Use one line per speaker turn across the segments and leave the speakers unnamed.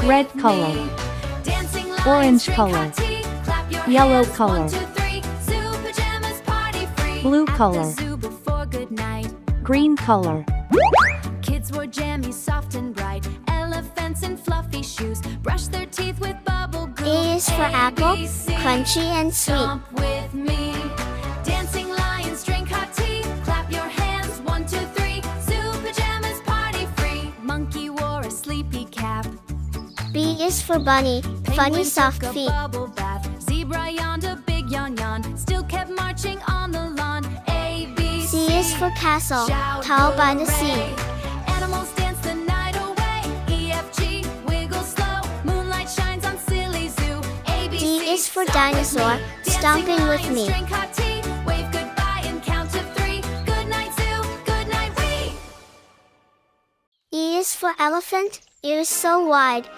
red color, orange color, yellow color, blue color, green color.
Kids wore jammies soft and bright, elephants in fluffy shoes, brush their teeth with bubble gum.
A is for apple, crunchy and sweet.
Stomp with me. Dancing lions drink hot tea. Clap your hands, 1, 2, 3. Zoo pajamas party free. Monkey wore a sleepy cap.
B is for bunny, funny
Penguin
soft
took a
feet.
bubble bath. Zebra yawned a big yawn yawn. Still kept marching on the lawn. A, B, C.
C is for castle,
Shout
tall by the
hooray.
sea.
Animals dance the night away. E, F, G, wiggle slow. Moonlight shines on silly zoo. A, B,
D
C,
is for
stomp
dinosaur,
with me.
stomping
Dancing
with
lions
me.
drink hot tea. Wave goodbye and count to 3. Good night zoo, good night we.
E is for elephant, ears so wide.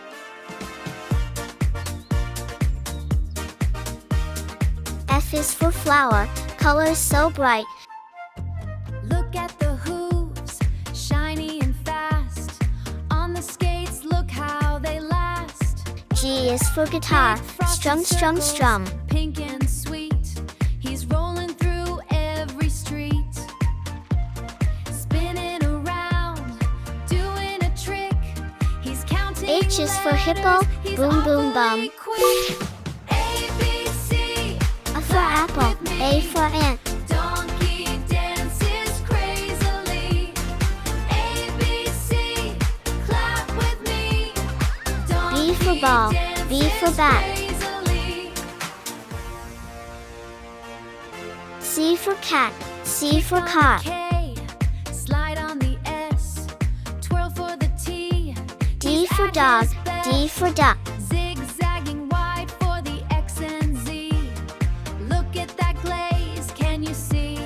F is for flower, colors so bright.
Look at the hooves, shiny and fast. On the skates, look how they last.
G is for guitar,
Big frosted
strum, strum,
circles,
strum.
Pink and sweet. He's rolling through every street. Spinning around, doing a trick. He's counting
H is for hippo,
letters. He's
boom, boom,
awfully
bum.
quick. A, B, C.
A for apple, A for ant.
Donkey dances crazily. A, B, C. Clap with me.
B for ball, B for bat.
Crazily.
C for cat, C for car.
K, slide on the S, twirl for the T.
D for dog, D for duck.
Zigzagging wide for the X and Z. Look at that glaze, can you see?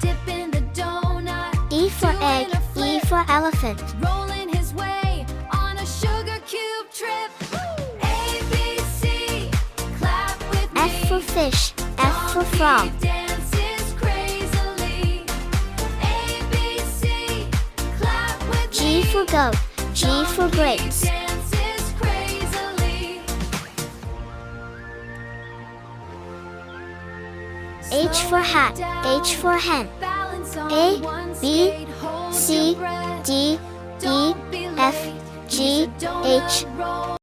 Dip in the donut.
E for
doing
egg,
a
E
flip,
for elephant.
rolling his way on a sugar cube trip. A, B, C, clap with me.
F for fish, F for frog.
Donkey dances crazily. A, B, C, clap with
G
me.
for goat, G for grapes.
Dances crazily.
H for hat, H for hen.
Balance on
A,
one
B,
skate, hold
C,
your breath.
D, E,
Don't be
F,
late.
G,
He's a donut
H,
roll.